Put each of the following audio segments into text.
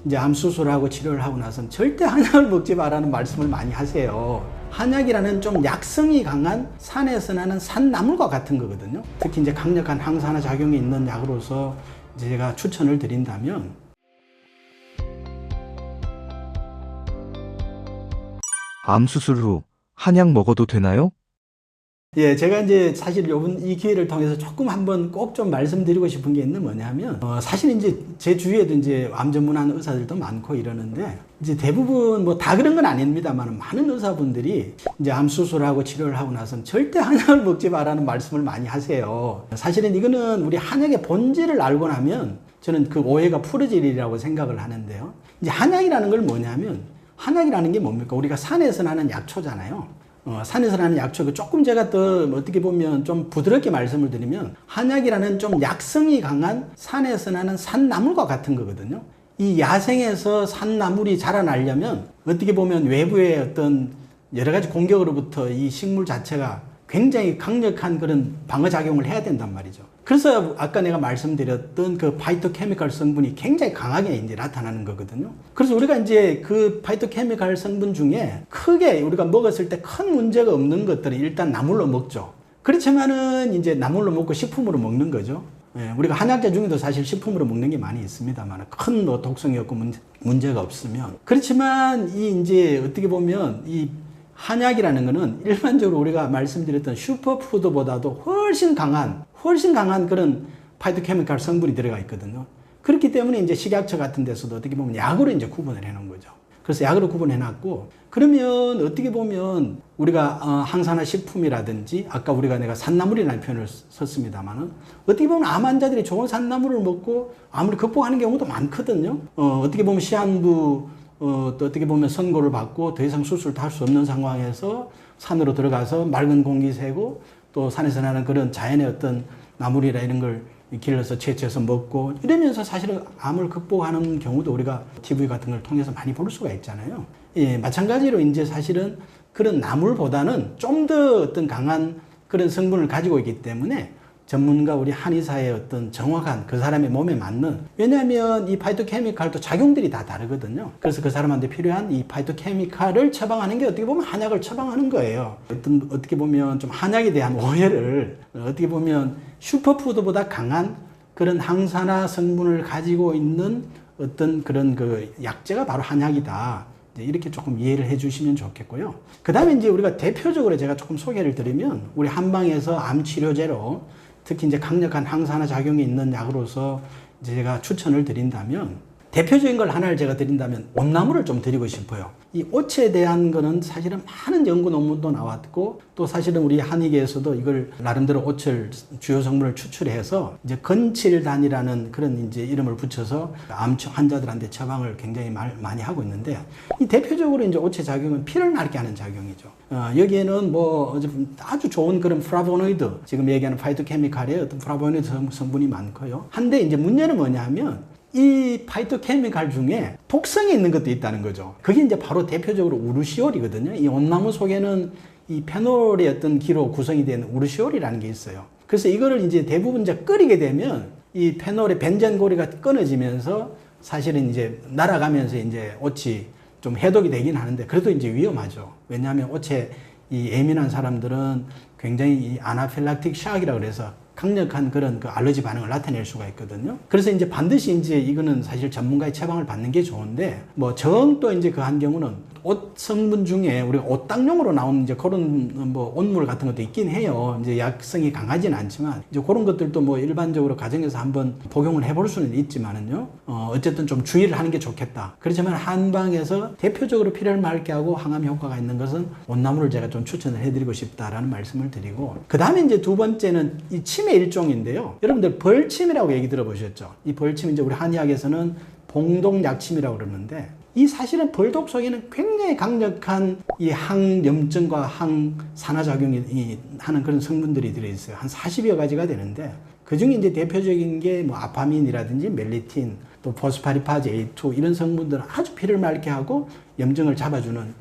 이제 암 수술하고 치료를 하고 나서는 절대 한약을 먹지 말라는 말씀을 많이 하세요. 한약이라는 좀 약성이 강한 산에서 나는 산나물과 같은 거거든요. 특히 이제 강력한 항산화 작용이 있는 약으로서 이제 제가 추천을 드린다면, 암 수술 후 한약 먹어도 되나요? 예, 제가 이제 사실 요번 이 기회를 통해서 조금 한번 꼭 좀 말씀드리고 싶은 게 있는 뭐냐면, 사실 이제 제 주위에도 이제 암 전문한 의사들도 많고 이러는데, 이제 대부분 뭐 다 그런 건 아닙니다만, 많은 의사분들이 이제 암 수술하고 치료를 하고 나서는 절대 한약을 먹지 말라는 말씀을 많이 하세요. 사실은 이거는 우리 한약의 본질을 알고 나면 저는 그 오해가 풀어지리라고 생각을 하는데요. 이제 한약이라는 걸 뭐냐면, 한약이라는 게 뭡니까? 우리가 산에서 나는 약초잖아요. 산에서 나는 약초, 조금 제가 더 어떻게 보면 좀 부드럽게 말씀을 드리면, 한약이라는 좀 약성이 강한 산에서 나는 산나물과 같은 거거든요. 이 야생에서 산나물이 자라나려면 어떻게 보면 외부의 어떤 여러 가지 공격으로부터 이 식물 자체가 굉장히 강력한 그런 방어작용을 해야 된단 말이죠. 그래서 아까 내가 말씀드렸던 그 파이토케미컬 성분이 굉장히 강하게 이제 나타나는 거거든요. 그래서 우리가 이제 그 파이토케미컬 성분 중에 크게 우리가 먹었을 때 큰 문제가 없는 것들은 일단 나물로 먹죠. 그렇지만은 이제 나물로 먹고 식품으로 먹는 거죠. 예, 우리가 한약재 중에도 사실 식품으로 먹는 게 많이 있습니다만 큰 뭐 독성이 없고 문제가 없으면. 그렇지만 이 이제 어떻게 보면 이 한약이라는 거는 일반적으로 우리가 말씀드렸던 슈퍼푸드보다도 훨씬 강한 그런 파이토케미컬 성분이 들어가 있거든요. 그렇기 때문에 이제 식약처 같은 데서도 어떻게 보면 약으로 이제 구분을 해 놓은 거죠. 그래서 약으로 구분해 놨고, 그러면 어떻게 보면 우리가 항산화 식품이라든지, 아까 내가 산나물이라는 표현을 썼습니다만은, 어떻게 보면 암 환자들이 좋은 산나물을 먹고 암을 극복하는 경우도 많거든요. 어떻게 보면 시한부 또 어떻게 보면 선고를 받고 더 이상 수술도 할 수 없는 상황에서 산으로 들어가서 맑은 공기 새고, 또 산에서 나는 그런 자연의 어떤 나물이라 이런 걸 길러서 채취해서 먹고 이러면서 사실은 암을 극복하는 경우도 우리가 TV 같은 걸 통해서 많이 볼 수가 있잖아요. 예, 마찬가지로 이제 사실은 그런 나물보다는 좀 더 어떤 강한 그런 성분을 가지고 있기 때문에 전문가 우리 한의사의 어떤 정확한 그 사람의 몸에 맞는, 왜냐하면 이 파이토케미칼도 작용들이 다 다르거든요. 그래서 그 사람한테 필요한 이 파이토케미칼을 처방하는 게 어떻게 보면 한약을 처방하는 거예요. 어떻게 보면 좀 한약에 대한 오해를, 어떻게 보면 슈퍼푸드보다 강한 그런 항산화 성분을 가지고 있는 어떤 그런 그 약재가 바로 한약이다, 이렇게 조금 이해를 해 주시면 좋겠고요. 그 다음에 이제 우리가 대표적으로 제가 조금 소개를 드리면, 우리 한방에서 암 치료제로 특히 이제 강력한 항산화 작용이 있는 약으로서 이제 제가 추천을 드린다면, 대표적인 걸 하나를 제가 드린다면 온나물을 좀 드리고 싶어요. 이 오체에 대한 거는 사실은 많은 연구 논문도 나왔고, 또 사실은 우리 한의계에서도 이걸 나름대로 오체를 주요 성분을 추출해서 이제 건칠단이라는 그런 이제 이름을 붙여서 암 환자들한테 처방을 굉장히 많이 하고 있는데, 이 대표적으로 이제 오체 작용은 피를 맑게 하는 작용이죠. 여기에는 뭐 아주 좋은 그런 플라보노이드, 지금 얘기하는 파이토케미칼의 어떤 플라보노이드 성분이 많고요. 한데 이제 문제는 뭐냐면, 이 파이토케미칼 중에 독성이 있는 것도 있다는 거죠. 그게 이제 바로 대표적으로 우르시올이거든요. 이 온나무 속에는 이 페놀의 어떤 기로 구성이 된 우르시올이라는 게 있어요. 그래서 이거를 이제 대부분 이제 끓이게 되면 이 페놀의 벤젠 고리가 끊어지면서 사실은 이제 날아가면서 이제 옷이 좀 해독이 되긴 하는데, 그래도 이제 위험하죠. 왜냐하면 옷에 이 예민한 사람들은 굉장히 이 아나필락틱 샥이라고 그래서 강력한 그런 그 알러지 반응을 나타낼 수가 있거든요. 그래서 이제 반드시 이제 이거는 사실 전문가의 처방을 받는 게 좋은데, 뭐 정 또 이제 그 한 경우는 옷 성분 중에 우리가 옷당용으로 나오는 이제 그런 뭐 옷물 같은 것도 있긴 해요. 이제 약성이 강하지는 않지만 이제 그런 것들도 뭐 일반적으로 가정에서 한번 복용을 해볼 수는 있지만은요. 어쨌든 좀 주의를 하는 게 좋겠다. 그렇지만 한방에서 대표적으로 피를 맑게 하고 항암 효과가 있는 것은 온나물을 제가 좀 추천을 해드리고 싶다라는 말씀을 드리고, 그 다음에 이제 두 번째는 이 침의 일종인데요. 여러분들 벌침이라고 얘기 들어보셨죠? 이 벌침 이제 우리 한의학에서는 봉동약침이라고 그러는데, 이 사실은 벌독 속에는 굉장히 강력한 이 항염증과 항산화작용이 하는 그런 성분들이 들어있어요. 한 40여 가지가 되는데, 그 중에 이제 대표적인 게 뭐 아파민이라든지 멜리틴, 또 포스파리파즈 A2 이런 성분들은 아주 피를 맑게 하고 염증을 잡아주는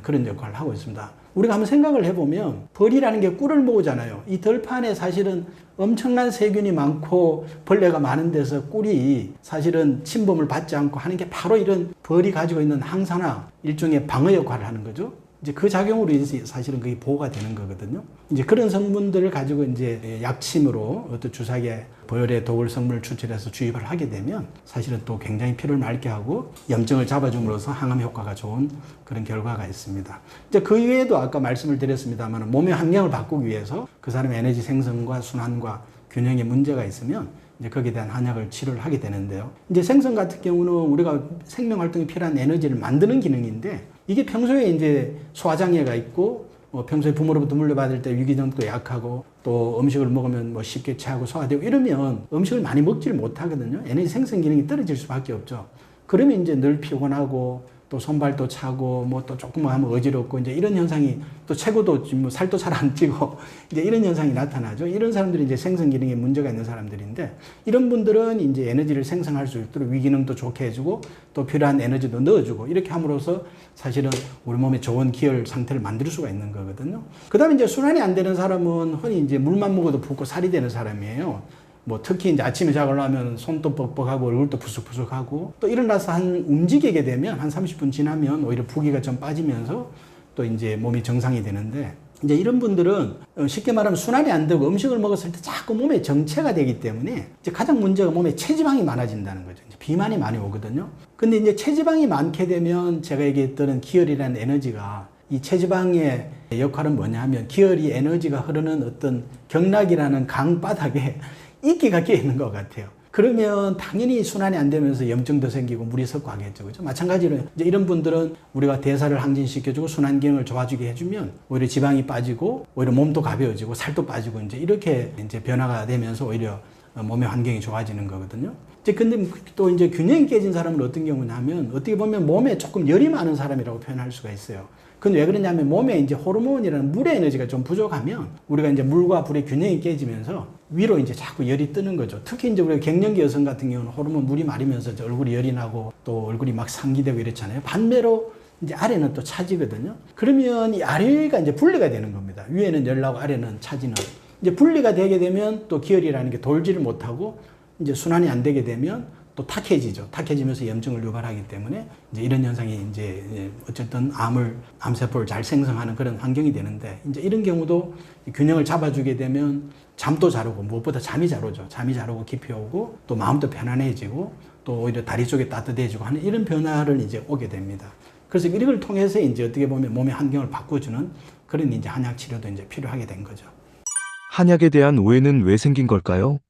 그런 역할을 하고 있습니다. 우리가 한번 생각을 해보면 벌이라는 게 꿀을 모으잖아요. 이 들판에 사실은 엄청난 세균이 많고 벌레가 많은 데서 꿀이 사실은 침범을 받지 않고 하는 게 바로 이런 벌이 가지고 있는 항산화, 일종의 방어 역할을 하는 거죠. 이제 그 작용으로 인해서 사실은 그게 보호가 되는 거거든요. 이제 그런 성분들을 가지고 이제 약침으로 어떤 주사기에 벌의 독을 성분을 추출해서 주입을 하게 되면 사실은 또 굉장히 피를 맑게 하고 염증을 잡아줌으로써 항암 효과가 좋은 그런 결과가 있습니다. 이제 그 이외에도 아까 말씀을 드렸습니다만 몸의 환경을 바꾸기 위해서 그 사람의 에너지 생성과 순환과 균형에 문제가 있으면 이제 거기에 대한 한약을 치료를 하게 되는데요. 이제 생선 같은 경우는 우리가 생명 활동에 필요한 에너지를 만드는 기능인데 이게 평소에 이제 소화장애가 있고 평소에 부모로부터 물려받을 때 위기능도 약하고 또 음식을 먹으면 뭐 쉽게 체하고 소화되고 이러면 음식을 많이 먹지를 못하거든요. 에너지 생성 기능이 떨어질 수밖에 없죠. 그러면 이제 늘 피곤하고 또 손발도 차고 뭐 또 조금만 하면 어지럽고 이제 이런 현상이 또 체구도 뭐 살도 잘 안 찌고 이제 이런 현상이 나타나죠. 이런 사람들이 이제 생성 기능에 문제가 있는 사람들인데 이런 분들은 이제 에너지를 생성할 수 있도록 위기능도 좋게 해주고 또 필요한 에너지도 넣어주고 이렇게 함으로써 사실은 우리 몸에 좋은 기혈 상태를 만들 수가 있는 거거든요. 그다음에 이제 순환이 안 되는 사람은 흔히 이제 물만 먹어도 붓고 살이 되는 사람이에요. 뭐 특히 이제 아침에 자고나면 손도 뻑뻑하고 얼굴도 부석부석하고 또 일어나서 한 움직이게 되면 한 30분 지나면 오히려 부기가 좀 빠지면서 또 이제 몸이 정상이 되는데 이제 이런 분들은 쉽게 말하면 순환이 안 되고 음식을 먹었을 때 자꾸 몸에 정체가 되기 때문에 이제 가장 문제가 몸에 체지방이 많아진다는 거죠. 이제 비만이 많이 오거든요. 근데 이제 체지방이 많게 되면 제가 얘기했던 기혈이라는 에너지가 이 체지방의 역할은 뭐냐 하면 기혈이 에너지가 흐르는 어떤 경락이라는 강바닥에 이끼가 끼어 있는 것 같아요. 그러면 당연히 순환이 안 되면서 염증도 생기고 물이 섞고 하겠죠. 그죠? 마찬가지로 이제 이런 분들은 우리가 대사를 항진시켜주고 순환 기능을 좋아지게 해주면 오히려 지방이 빠지고 오히려 몸도 가벼워지고 살도 빠지고 이제 이렇게 이제 변화가 되면서 오히려 몸의 환경이 좋아지는 거거든요. 이제 근데 또 이제 균형이 깨진 사람은 어떤 경우냐면 어떻게 보면 몸에 조금 열이 많은 사람이라고 표현할 수가 있어요. 근데 왜 그러냐면 몸에 이제 호르몬이라는 물의 에너지가 좀 부족하면 우리가 이제 물과 불의 균형이 깨지면서 위로 이제 자꾸 열이 뜨는 거죠. 특히 이제 우리가 갱년기 여성 같은 경우는 호르몬 물이 마르면서 이제 얼굴이 열이 나고 또 얼굴이 막 상기되고 이렇잖아요. 반대로 이제 아래는 또 차지거든요. 그러면 이 아래가 이제 분리가 되는 겁니다. 위에는 열 나고 아래는 차지는. 이제 분리가 되게 되면 또 기혈이라는 게 돌지를 못하고 이제 순환이 안 되게 되면 또 탁해지죠. 탁해지면서 염증을 유발하기 때문에 이제 이런 현상이 이제 어쨌든 암세포를 잘 생성하는 그런 환경이 되는데 이제 이런 경우도 균형을 잡아주게 되면 잠도 잘 오고 무엇보다 잠이 잘 오죠. 잠이 잘 오고 깊이 오고 또 마음도 편안해지고 또 오히려 다리 쪽이 따뜻해지고 하는 이런 변화를 이제 오게 됩니다. 그래서 이걸 통해서 이제 어떻게 보면 몸의 환경을 바꿔주는 그런 이제 한약 치료도 이제 필요하게 된 거죠. 한약에 대한 오해는 왜 생긴 걸까요?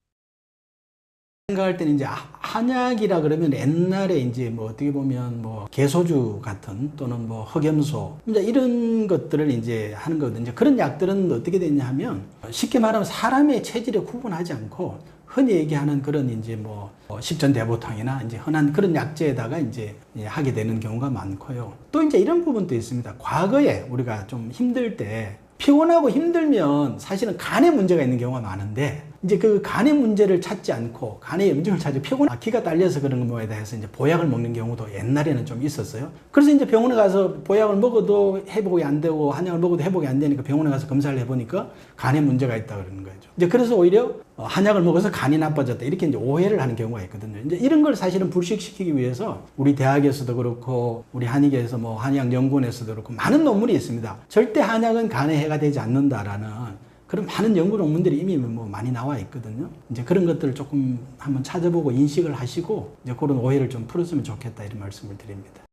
생각할 때는 이제 한약이라 그러면 옛날에 이제 뭐 어떻게 보면 뭐 개소주 같은 또는 뭐 흑염소 이제 이런 것들을 이제 하는 거거든요. 이제 그런 약들은 어떻게 되냐 하면 쉽게 말하면 사람의 체질에 구분하지 않고 흔히 얘기하는 그런 이제 뭐 십전대보탕이나 이제 흔한 그런 약재에다가 이제 하게 되는 경우가 많고요. 또 이제 이런 부분도 있습니다. 과거에 우리가 좀 힘들 때 피곤하고 힘들면 사실은 간에 문제가 있는 경우가 많은데 이제 그 간의 문제를 찾지 않고 간의 염증을 찾고 기가 딸려서 그런 거에 대해서 이제 보약을 먹는 경우도 옛날에는 좀 있었어요. 그래서 이제 병원에 가서 보약을 먹어도 회복이 안 되고 한약을 먹어도 회복이 안 되니까 병원에 가서 검사를 해보니까 간에 문제가 있다 그러는 거죠. 이제 그래서 오히려 한약을 먹어서 간이 나빠졌다 이렇게 이제 오해를 하는 경우가 있거든요. 이제 이런 걸 사실은 불식시키기 위해서 우리 대학에서도 그렇고 우리 한의계에서 뭐 한의학연구원에서도 그렇고 많은 논문이 있습니다. 절대 한약은 간에 해가 되지 않는다라는 그런 많은 연구 논문들이 이미 뭐 많이 나와 있거든요. 이제 그런 것들을 조금 한번 찾아보고 인식을 하시고 이제 그런 오해를 좀 풀었으면 좋겠다 이런 말씀을 드립니다.